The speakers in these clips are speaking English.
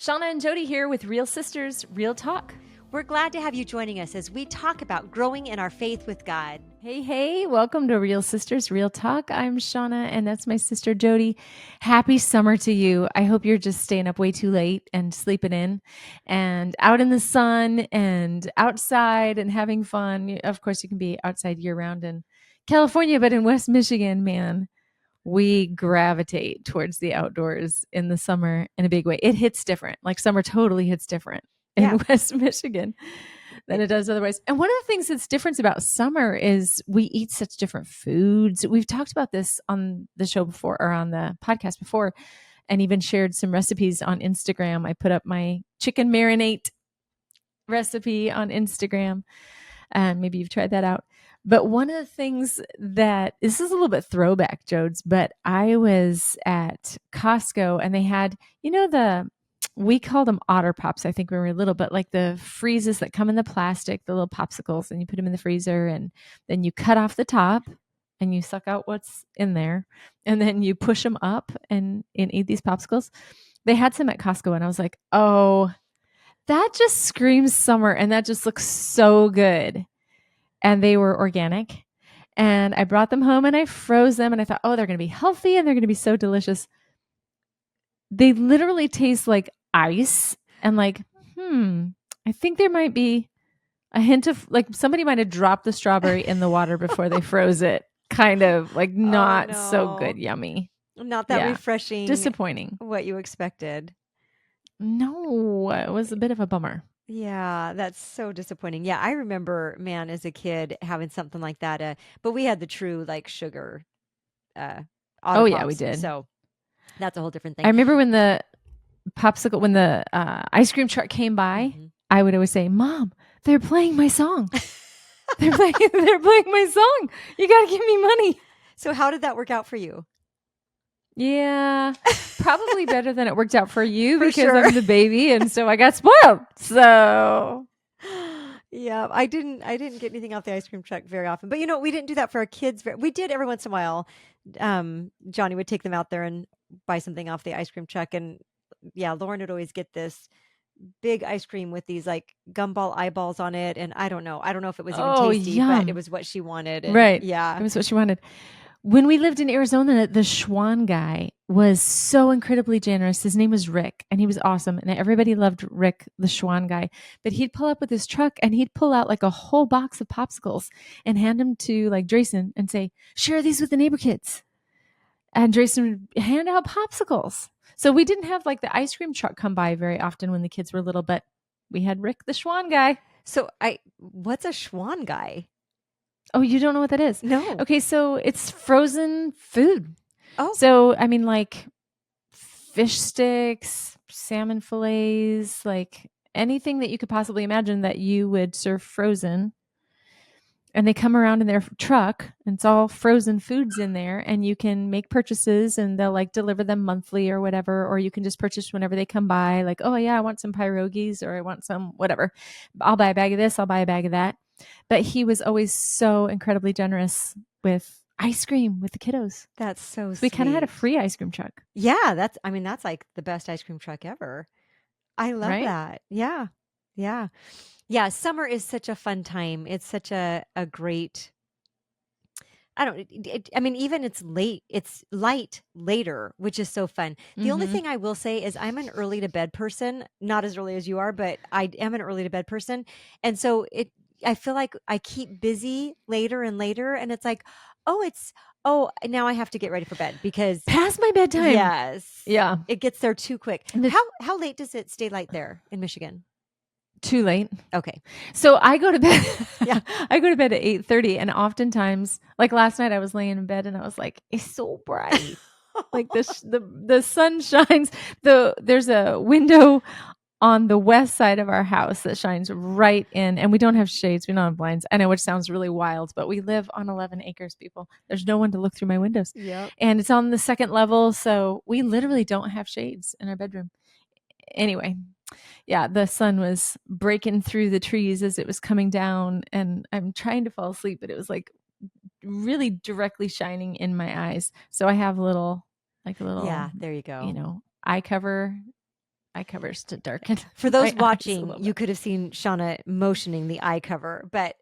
Shawna and Jody here with Real Sisters, Real Talk. We're glad to have you joining us as we talk about growing in our faith with God. Hey, welcome to Real Sisters, Real Talk. I'm Shawna, and that's my sister Jody. Happy summer to you. I hope you're just staying up way too late and sleeping in and out in the sun and outside and having fun. Of course, you can be outside year round in California, but in West Michigan, man, we gravitate towards the outdoors in the summer in a big way. It hits different. Like summer totally hits different in West Michigan than it does otherwise. And one of the things that's different about summer is we eat such different foods. We've talked about this on the show before or on the podcast before, and even shared some recipes on Instagram. I put up my chicken marinade recipe on Instagram, and maybe you've tried that out. But one of the things that this is a little bit throwback, Jodes, but I was at Costco and they had, we called them Otter Pops, I think when we were little, but like the freezes that come in the plastic, the little popsicles, and you put them in the freezer and then you cut off the top and you suck out what's in there and then you push them up and eat these popsicles. They had some at Costco and I was like, oh, that just screams summer and that just looks so good. And they were organic. And I brought them home and I froze them and I thought, oh, they're going to be healthy and they're going to be so delicious. They literally taste like ice and like, I think there might be a hint of like somebody might have dropped the strawberry in the water before they froze it. Kind of like not so good, yummy. Not that refreshing. Disappointing. What you expected. No, it was a bit of a bummer. Yeah, that's so disappointing. Yeah, I remember, man, as a kid having something like that. But we had the true like sugar. Otter Pops, we did. So that's a whole different thing. I remember when the ice cream truck came by, I would always say, "Mom, they're playing my song. they're playing my song. You got to give me money." So how did that work out for you? Yeah, probably better than it worked out for you because I'm the baby, and so I got spoiled. So, yeah, I didn't get anything off the ice cream truck very often. But we didn't do that for our kids. We did every once in a while. Johnny would take them out there and buy something off the ice cream truck, and yeah, Lauren would always get this big ice cream with these like gumball eyeballs on it, and I don't know if it was even tasty, yum. But it was what she wanted. And right? Yeah, it was what she wanted. When we lived in Arizona, the Schwan guy was so incredibly generous. His name was Rick, and he was awesome. And everybody loved Rick, the Schwan guy. But he'd pull up with his truck, and he'd pull out like a whole box of popsicles and hand them to like Drayson and say, "Share these with the neighbor kids." And Drayson would hand out popsicles. So we didn't have like the ice cream truck come by very often when the kids were little, but we had Rick, the Schwan guy. So what's a Schwan guy? Oh, you don't know what that is? No. Okay, so it's frozen food. Oh. So, I mean, like fish sticks, salmon fillets, like anything that you could possibly imagine that you would serve frozen. And they come around in their truck, and it's all frozen foods in there, and you can make purchases, and they'll like deliver them monthly or whatever, or you can just purchase whenever they come by, like, oh yeah, I want some pierogies, or I want some whatever. I'll buy a bag of this, I'll buy a bag of that. But he was always so incredibly generous with ice cream with the kiddos. That's so sweet. We kind of had a free ice cream truck. Yeah, that's like the best ice cream truck ever. I love that. Yeah. Yeah. Yeah, summer is such a fun time. It's such a great, even it's light later, which is so fun. The only thing I will say is I'm an early to bed person, not as early as you are, but I am an early to bed person. And so I feel like I keep busy later and later, and it's like, now I have to get ready for bed because past my bedtime. Yes. Yeah. It gets there too quick. How late does it stay light there in Michigan? Too late. Okay. So I go to bed. Yeah. I go to bed at 8:30, and oftentimes, like last night I was laying in bed and I was like, it's so bright. Like the sun shines. There's a window on the west side of our house that shines right in, and we don't have shades. We don't have blinds. I know, which sounds really wild, but we live on 11 acres, people. There's no one to look through my windows. Yeah. And it's on the second level, so we literally don't have shades in our bedroom. Anyway, yeah, the sun was breaking through the trees as it was coming down, and I'm trying to fall asleep, but it was like really directly shining in my eyes. So I have a little, yeah, there you go. eye cover eye covers to darken For my those eyes a watching, little you bit. could have seen Shawna motioning the eye cover, but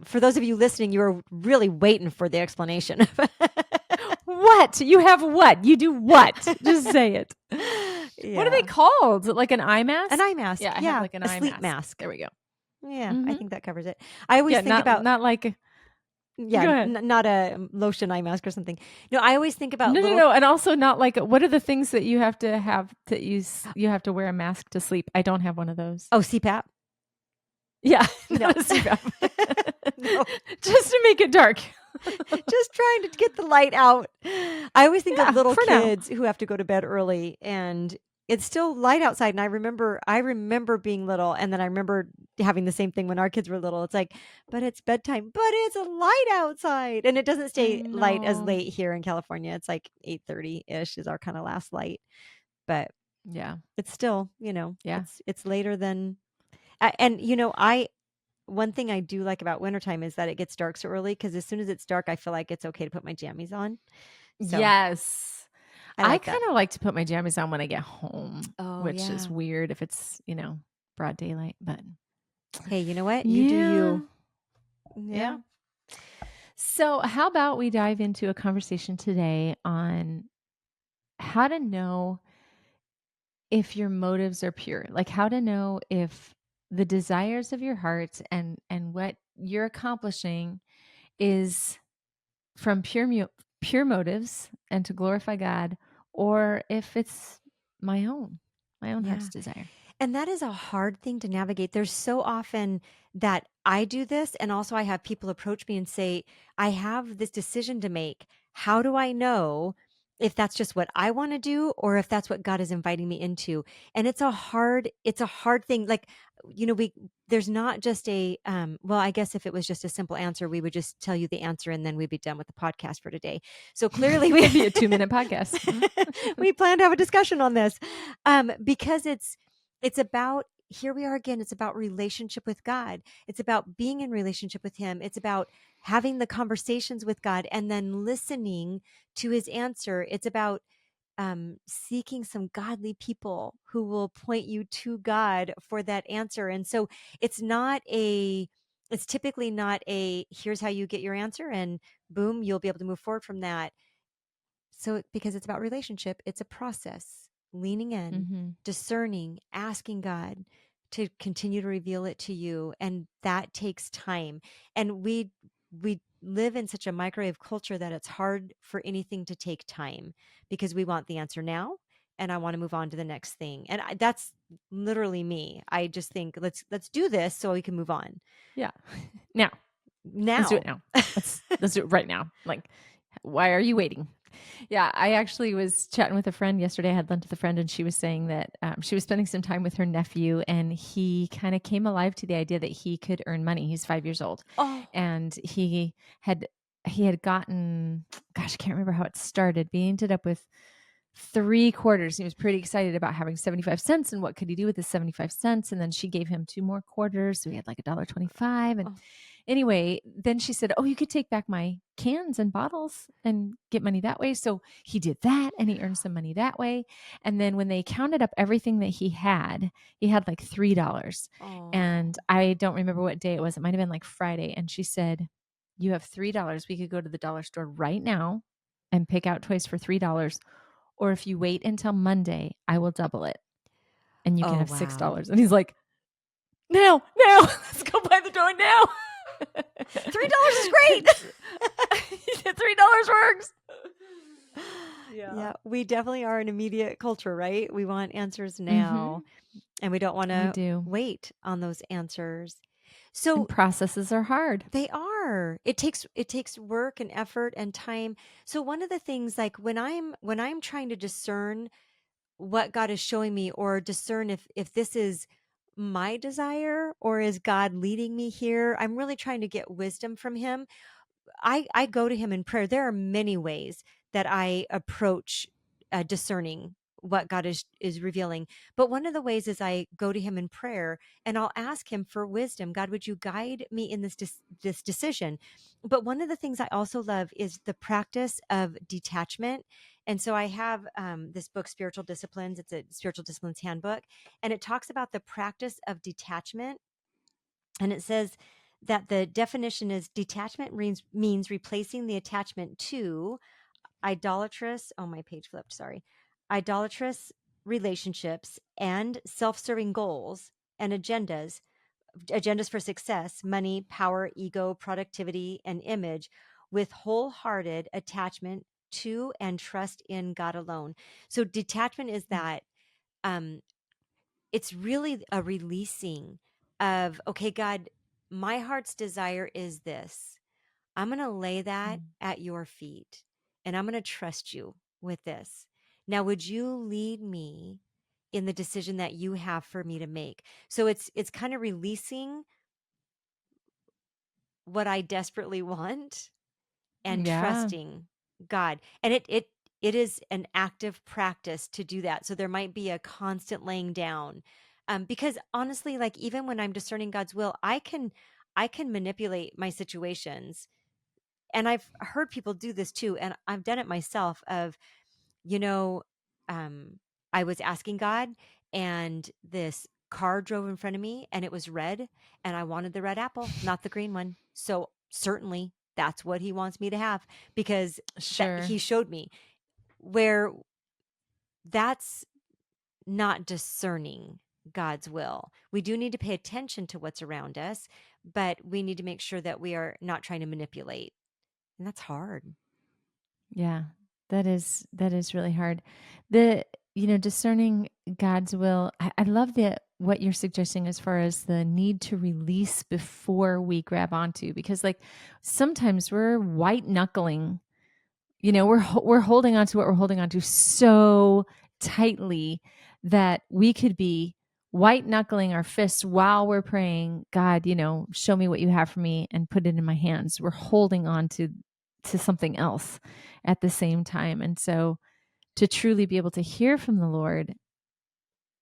for those of you listening, you were really waiting for the explanation. What? You have what? You do what? Just say it. What are they Yeah. called? Like an eye An mask? eye mask. Yeah, I have Yeah. like an A eye sleep mask. mask. There we go. Yeah, I Mhm. think that covers it. I always Yeah, think about, not like yeah, go ahead. not a lotion eye mask or something. No, I always think about No, no, little, no, and also not like what are the things that you have to use you have to wear a mask to sleep? I don't have one of those. oh, CPAP. Yeah, No. not a CPAP. No. Just to make it dark. Just trying to get the light out. I always think of Yeah, little for now. kids who have to go to bed early and it's still light outside. And I remember being little and then I remember having the same thing when our kids were little. It's like, but it's bedtime, but it's a light outside. And it doesn't I stay light as know. late here in California. It's like 8:30-ish is our kind of last light. But Yeah. it's still, Yeah. it's later than and I one thing I do like about wintertime is that it gets dark so early because as soon as it's dark, I feel like it's okay to put my jammies on. So Yes. I I like that. kind of like to put my jammies on when I get home, Oh, which is yeah. weird if it's, broad daylight, but Hey, you know what? You do yeah. you. Yeah. Yeah. So, how about we dive into a conversation today on how to know if your motives are pure, like how to know if the desires of your heart and what you're accomplishing is from pure motives and to glorify God, or if it's my own Yeah. heart's desire. And that is a hard thing to navigate. There's so often that I do this, and also I have people approach me and say, I have this decision to make. How do I know if that's just what I want to do or if that's what God is inviting me into? And it's a hard thing. Like, there's not just well, I guess if it was just a simple answer, we would just tell you the answer and then we'd be done with the podcast for today. So clearly It'd be a 2-minute podcast. we plan to have a discussion on this. Because it's about, here we are again, it's about relationship with God. It's about being in relationship with him. It's about having the conversations with God and then listening to his answer. It's about seeking some godly people who will point you to God for that answer. And so it's not a, it's typically not a, here's how you get your answer and boom, you'll be able to move forward from that. So, because it's about relationship, it's a process, leaning in, Hmm. discerning, asking God to continue to reveal it to you. And that takes time. And we live in such a microwave culture that it's hard for anything to take time because we want the answer now and I want to move on to the next thing. And that's literally me. I just think let's do this so we can move on. Yeah. Now, let's do it Now. now. Let's do it right now. Like, why are you waiting? Yeah, I actually was chatting with a friend yesterday. I had lunch with a friend, and she was saying that she was spending some time with her nephew, and he kind of came alive to the idea that he could earn money. He's 5 years old, Oh. and had he had gotten, gosh, I can't remember how it started, but he ended up with 3 quarters. He was pretty excited about having 75 cents and what could he do with his 75 cents. And then she gave him 2 more quarters. So he had like $1.25. And Oh. anyway, then she said, oh, you could take back my cans and bottles and get money that way. So he did that and he earned some money that way. And then when they counted up everything that he had like $3. Oh. And I don't remember what day it was. It might have been like Friday. And she said, you have $3. We could go to the dollar store right now and pick out toys for $3. Or if you wait until Monday, I will double it and you can Oh, have wow. $6. And he's like, now, let's go buy the toy now. $3 is great. $3 works. Yeah, we definitely are an immediate culture, right? We want answers Mm-hmm. now and we don't want We to do. wait on those answers. And So processes are hard. they are. It takes work and effort and time. So one of the things, like when I'm trying to discern what God is showing me or discern if this is my desire or is God leading me here, I'm really trying to get wisdom from him. I go to him in prayer. There are many ways that I approach discerning what God is revealing. But one of the ways is I go to him in prayer and I'll ask him for wisdom. God, would you guide me in this decision? But one of the things I also love is the practice of detachment. And so I have this book, Spiritual Disciplines. It's a spiritual disciplines handbook, and it talks about the practice of detachment. And it says that the definition is detachment means replacing the attachment to idolatrous, oh, my page flipped, sorry, idolatrous relationships and self-serving goals and agendas for success, money, power, ego, productivity, and image with wholehearted attachment to and trust in God alone. So detachment is that um it's really a releasing of, okay, God, my heart's desire is this. I'm going to lay that Mm. at your feet and I'm going to trust you with this. Now, would you lead me in the decision that you have for me to make? So it's kind of releasing what I desperately want and Yeah. trusting God. And it is an active practice to do that. So there might be a constant laying down. Because honestly, like even when I'm discerning God's will, I can manipulate my situations. And I've heard people do this too, and I've done it myself of, you know, um, I was asking God and this car drove in front of me and it was red and I wanted the red apple, not the green one. So certainly that's what he wants me to have because that Sure. he showed me where that's not discerning God's will. We do need to pay attention to what's around us, but we need to make sure that we are not trying to manipulate. And that's hard. Yeah, that is really hard. The discerning God's will. I love that what you're suggesting as far as the need to release before we grab onto, because like sometimes we're white knuckling. We're holding on to what we're holding on to so tightly that we could be white knuckling our fists while we're praying, God, show me what you have for me and put it in my hands. We're holding on to something else at the same time. And so to truly be able to hear from the Lord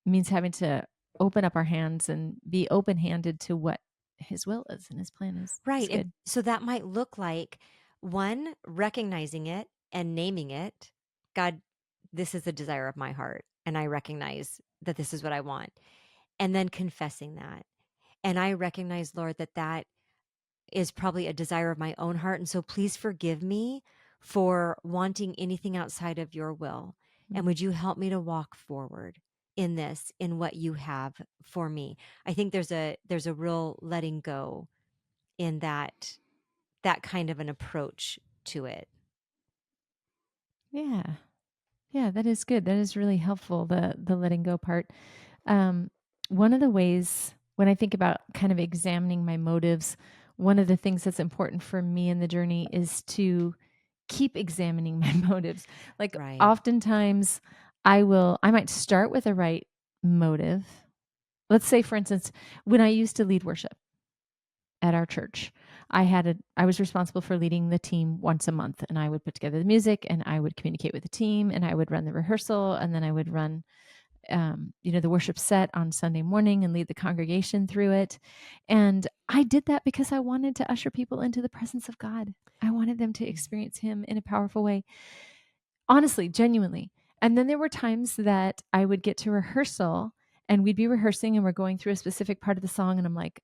means having to open up our hands and be open-handed to what his will is and his plan is. It's Right. And good. so that might look like one, recognizing it and naming it. God, this is the desire of my heart. And I recognize that this is what I want. And then confessing that. And I recognize, Lord, that that is probably a desire of my own heart. And so please forgive me for wanting anything outside of your will. And Mm. would you help me to walk forward in this, in what you have for me? I think there's a real letting go in that kind of an approach to it. Yeah. Yeah, that is good. That is really helpful, the letting go part. Um, One of the ways when I think about kind of examining my motives, one of the things that's important for me in the journey is to keep examining my motives. Like Right. oftentimes I might start with a right motive. Let's say for instance, when I used to lead worship at our church, I was responsible for leading the team once a month, and I would put together the music and I would communicate with the team and I would run the rehearsal and then I would run the worship set on Sunday morning and lead the congregation through it. And I did that because I wanted to usher people into the presence of God. I wanted them to experience Him in a powerful way, honestly, genuinely. And then there were times that I would get to rehearsal and we'd be rehearsing and we're going through a specific part of the song. And I'm like,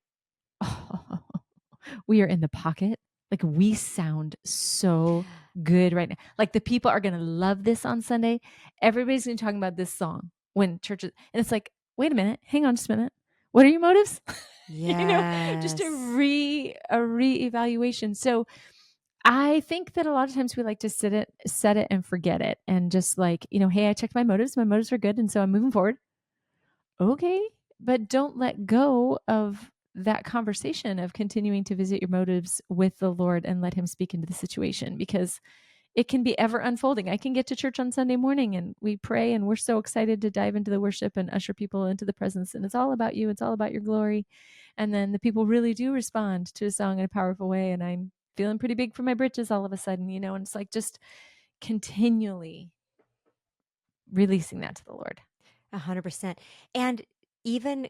oh, we are in the pocket. Like we sound so good right now. Like the people are going to love this on Sunday. Everybody's going to be talking about this song when churches, and it's like, wait a minute, hang on just a minute. What are your motives? you know, just Yes. a reevaluation. So I think that a lot of times we like to set it and forget it. And just like, hey, I checked my motives. My motives are good. And so I'm moving forward. Okay. But don't let go of that conversation of continuing to visit your motives with the Lord and let Him speak into the situation, because it can be ever unfolding. I can get to church on Sunday morning and we pray and we're so excited to dive into the worship and usher people into the presence. And it's all about you, it's all about your glory. And then the people really do respond to a song in a powerful way. And I'm feeling pretty big for my britches all of a sudden, and it's like just continually releasing that to the Lord. 100%. And even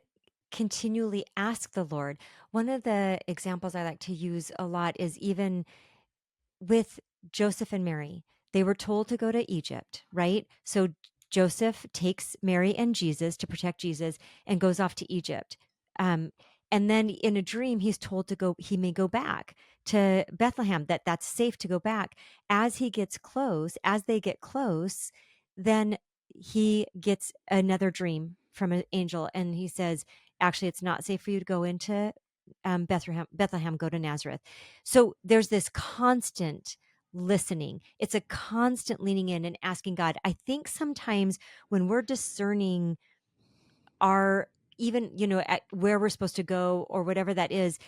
continually ask the Lord. One of the examples I like to use a lot is even with Joseph and Mary. They were told to go to Egypt, right? So Joseph takes Mary and Jesus to protect Jesus and goes off to Egypt. Um, and then in a dream, he's told to go, he may go back to Bethlehem, that's safe to go back. As he gets close, as they get close, then he gets another dream from an angel and he says, actually, it's not safe for you to go into Bethlehem, go to Nazareth. So there's this constant listening. It's a constant leaning in and asking God. I think sometimes when we're discerning our even, at where we're supposed to go or whatever that is,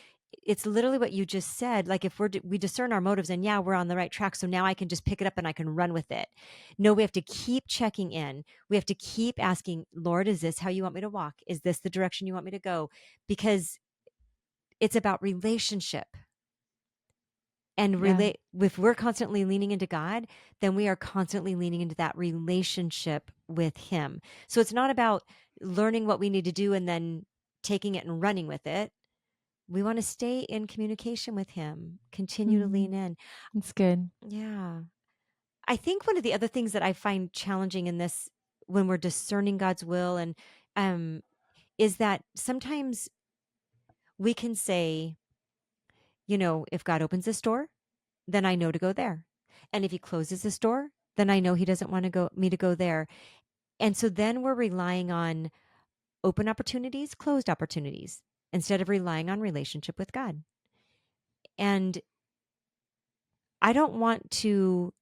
it's literally what you just said. Like if we discern our motives and yeah, we're on the right track. So now I can just pick it up and I can run with it. No, we have to keep checking in. We have to keep asking, Lord, is this how you want me to walk? Is this the direction you want me to go? Because it's about relationship. And Yeah. relate if we're constantly leaning into God, then we are constantly leaning into that relationship with him. So it's not about learning what we need to do and then taking it and running with it. We want to stay in communication with him, continue to Mm-hmm. lean in. It's good. Yeah. I think one of the other things that I find challenging in this when we're discerning God's will and um is that sometimes we can say, if God opens this door, then I know to go there. And if he closes this door, then I know he doesn't want to go me to go there. And so then we're relying on open opportunities, closed opportunities instead of relying on relationship with God. And I don't want to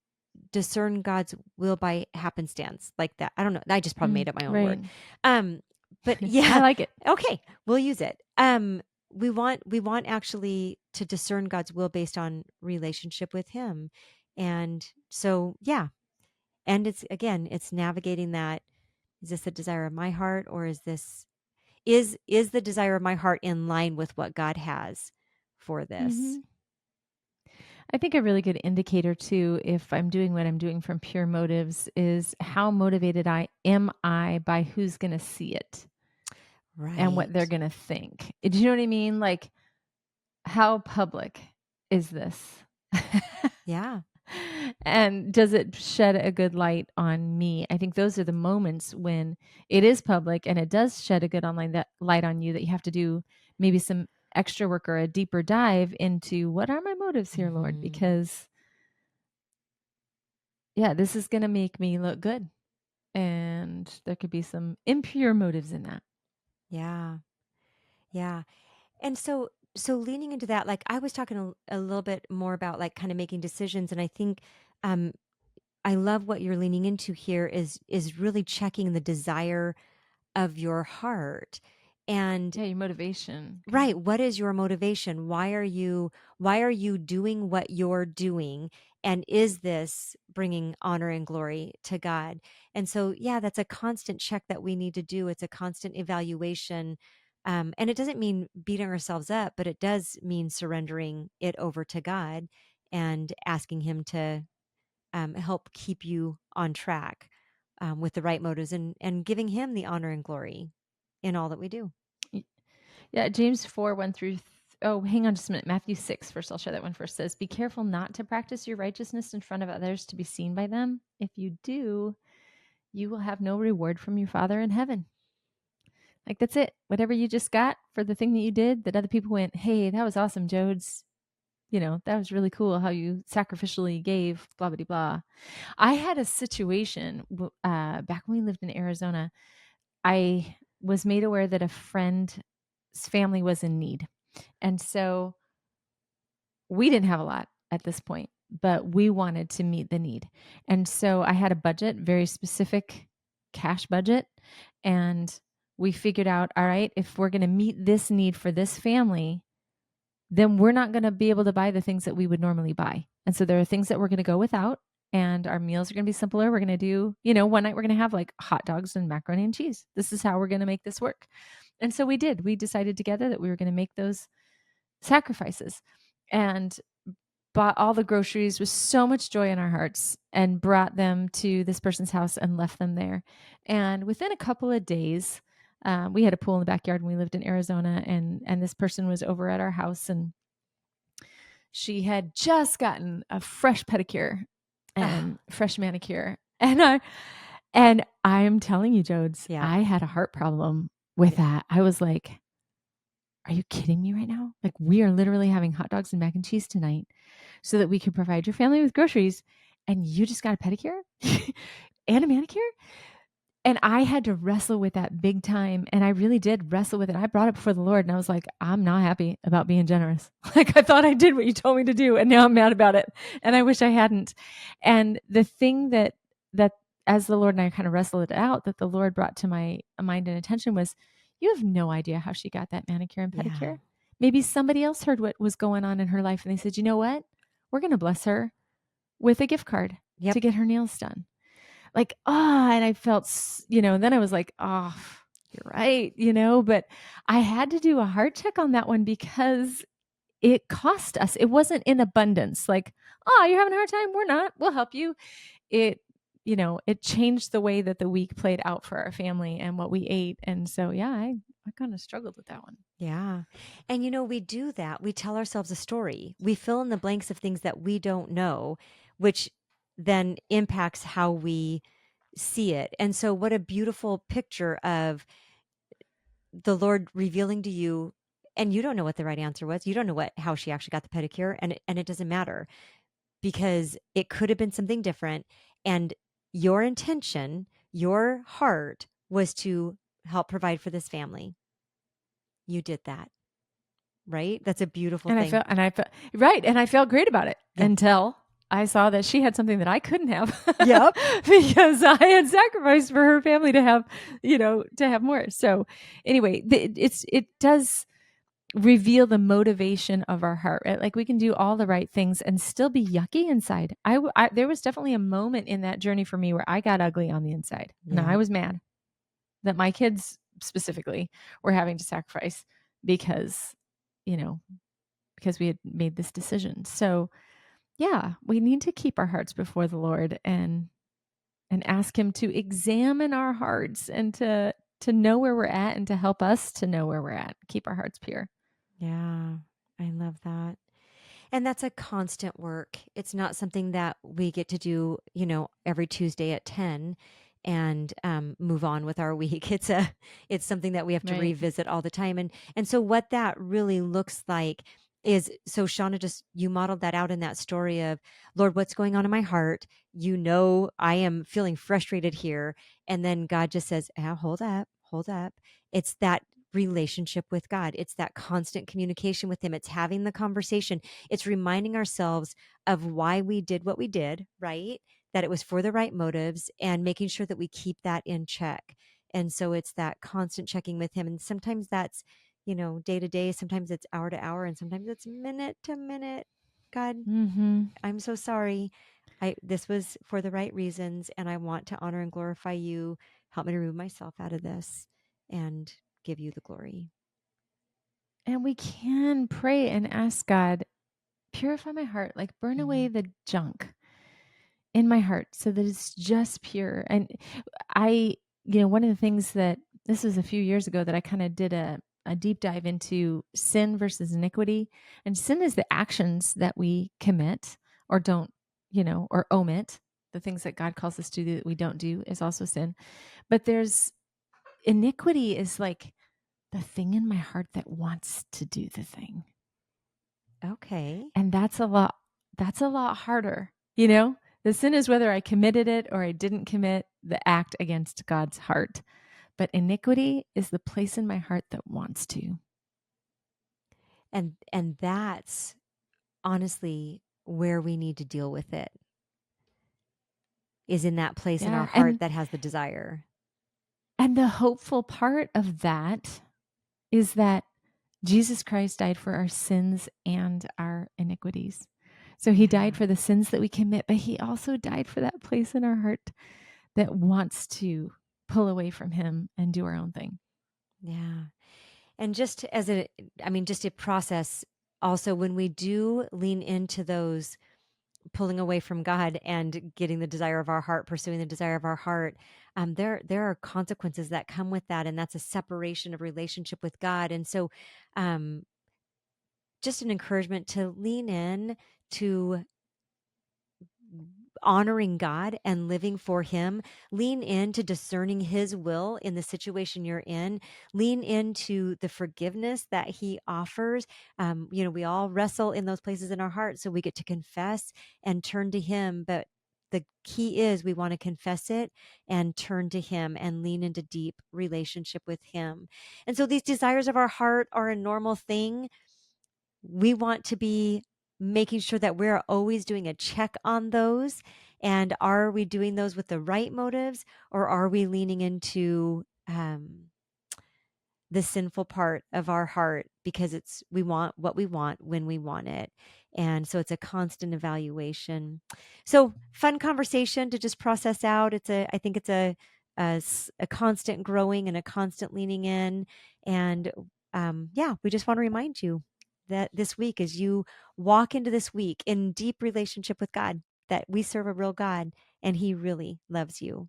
discern God's will by happenstance like that. I don't know. I just probably made up my own Right. word. Um but I yeah, like it. okay, we'll use it. We want actually to discern God's will based on relationship with him. And so yeah, and it's again, it's navigating that. Is this the desire of my heart, or is the desire of my heart in line with what God has for this? Mm-hmm. I think a really good indicator too, if I'm doing what I'm doing from pure motives, is how motivated I by who's going to see it and what they're Right. going to think. Do you know what I mean? Like, how public is this? Yeah. And does it shed a good light on me? I think those are the moments when it is public and it does shed a good light on you, that you have to do maybe some extra work or a deeper dive into what are my motives here, Lord? Hmm. Because yeah, this is going to make me look good. And there could be some impure motives in that. Yeah. Yeah. And so leaning into that, like I was talking a little bit more about like kind of making decisions, and I think um I love what you're leaning into here is really checking the desire of your heart. And Yeah, your motivation. Kind right, what is your motivation? Why are you doing what you're doing? And is this bringing honor and glory to God? And so yeah, that's a constant check that we need to do. It's a constant evaluation. And it doesn't mean beating ourselves up, but it does mean surrendering it over to God and asking him to help keep you on track with the right motives, and giving him the honor and glory in all that we do. of. Yeah, James 4, 1 through. Oh, hang on just a minute. Matthew 6, first, I'll share that one first. Says, be careful not to practice your righteousness in front of others to be seen by them. If you do, you will have no reward from your Father in heaven. Like, that's it. Whatever you just got for the thing that you did, that other people went, hey, that was awesome, Jodes. That was really cool how you sacrificially gave, blah, blah, blah. I had a situation back when we lived in Arizona. I was made aware that a friend's family was in need. And so we didn't have a lot at this point, but we wanted to meet the need. And so I had a budget, very specific cash budget. And we figured out, all right, if we're going to meet this need for this family, then we're not going to be able to buy the things that we would normally buy. And so there are things that we're going to go without, and our meals are going to be simpler. We're going to do, one night we're going to have like hot dogs and macaroni and cheese. This is how we're going to make this work. And so we did. We decided together that we were going to make those sacrifices. And bought all the groceries with so much joy in our hearts and brought them to this person's house and left them there. And within a couple of days, we had a pool in the backyard and we lived in Arizona, and this person was over at our house, and she had just gotten a fresh pedicure Ah, and fresh manicure. And I'm telling you, Jodes, yeah. I had a heart problem with Yeah. that. I was like, are you kidding me right now? Like, we are literally having hot dogs and mac and cheese tonight so that we can provide your family with groceries. And you just got a pedicure and a manicure? And I had to wrestle with that big time. And I really did wrestle with it. I brought it before the Lord and I was like, I'm not happy about being generous. Like, I thought I did what you told me to do. And now I'm mad about it. And I wish I hadn't. And the thing that as the Lord and I kind of wrestled it out, that the Lord brought to my mind and attention was, you have no idea how she got that manicure and Yeah. pedicure. Maybe somebody else heard what was going on in her life and they said, you know what? We're going to bless her with a gift card Yep. to get her nails done. Like, and I felt, then I was like, oh, you're right, but I had to do a heart check on that one because it cost us. It wasn't in abundance. Like, oh, you're having a hard time? We're not. We'll help you. It, it changed the way that the week played out for our family and what we ate. And so, yeah, I kind of struggled with that one. Yeah. And we do that. We tell ourselves a story. We fill in the blanks of things that we don't know, which then impacts how we see it. And so, what a beautiful picture of the Lord revealing to you. And you don't know what the right answer was. You don't know how she actually got the pedicure, and it doesn't matter because it could have been something different. And your intention, your heart was to help provide for this family. You did that, right? That's a beautiful And thing. I felt right. And I felt great about it Yeah. until I saw that she had something that I couldn't have Yep. because I had sacrificed for her family to have, to have more. So anyway, it does reveal the motivation of our heart, right? Like, we can do all the right things and still be yucky inside. There was definitely a moment in that journey for me where I got ugly on the inside, and Yeah. I was mad that my kids specifically were having to sacrifice because, you know, because we had made this decision. So, yeah, we need to keep our hearts before the Lord and ask him to examine our hearts and to know where we're at and to help us to know where we're at. Keep our hearts pure. Yeah. I love that. And that's a constant work. It's not something that we get to do, every Tuesday at 10 and move on with our week. It's something that we have to Right. revisit all the time. And so what that really looks like is, so Shauna, just you modeled that out in that story of, Lord, what's going on in my heart? I am feeling frustrated here. And then God just says, hold up, hold up. It's that relationship with God. It's that constant communication with him. It's having the conversation. It's reminding ourselves of why we did what we did, right? That it was for the right motives, and making sure that we keep that in check. And so it's that constant checking with him. And sometimes that's, day to day, sometimes it's hour to hour, and sometimes it's minute to minute. God, Mm-hmm. I'm so sorry. This was for the right reasons, and I want to honor and glorify you. Help me to remove myself out of this and give you the glory. And we can pray and ask God, purify my heart, like burn away Mhm. the junk in my heart so that it's just pure. And one of the things that this was a few years ago that I kind of did a deep dive into sin versus iniquity. And sin is the actions that we commit or don't, or omit. The things that God calls us to do that we don't do is also sin. But there's iniquity is like the thing in my heart that wants to do the thing. Okay. And that's a lot harder, The sin is whether I committed it or I didn't commit the act against God's heart. But iniquity is the place in my heart that wants to. And that's honestly where we need to deal with it, is in that place in our Yeah. heart And that has the desire. the hopeful part of that is that Jesus Christ died for our sins and our iniquities. So he died Yeah. for the sins that we commit, but he also died for that place in our heart that wants to pull away from him and do our own thing. Yeah. And just as just to process also when we do lean into those pulling away from God and getting the desire of our heart, pursuing the desire of our heart, there are consequences that come with that, and that's a separation of relationship with God. And so, um, just an encouragement to lean in to honoring God and living for Him. Lean into discerning His will in the situation you're in. Lean into the forgiveness that He offers. We all wrestle in those places in our heart, so we get to confess and turn to Him. But the key is we want to confess it and turn to Him and lean into deep relationship with Him. And so these desires of our heart are a normal thing. We want to be making sure that we're always doing a check on those. And are we doing those with the right motives, or are we leaning into the sinful part of our heart because we want what we want when we want it? And so it's a constant evaluation. So fun conversation to just process out. I think it's a constant growing and a constant leaning in. And yeah, we just want to remind you that this week, as you walk into this week in deep relationship with God, that we serve a real God and He really loves you.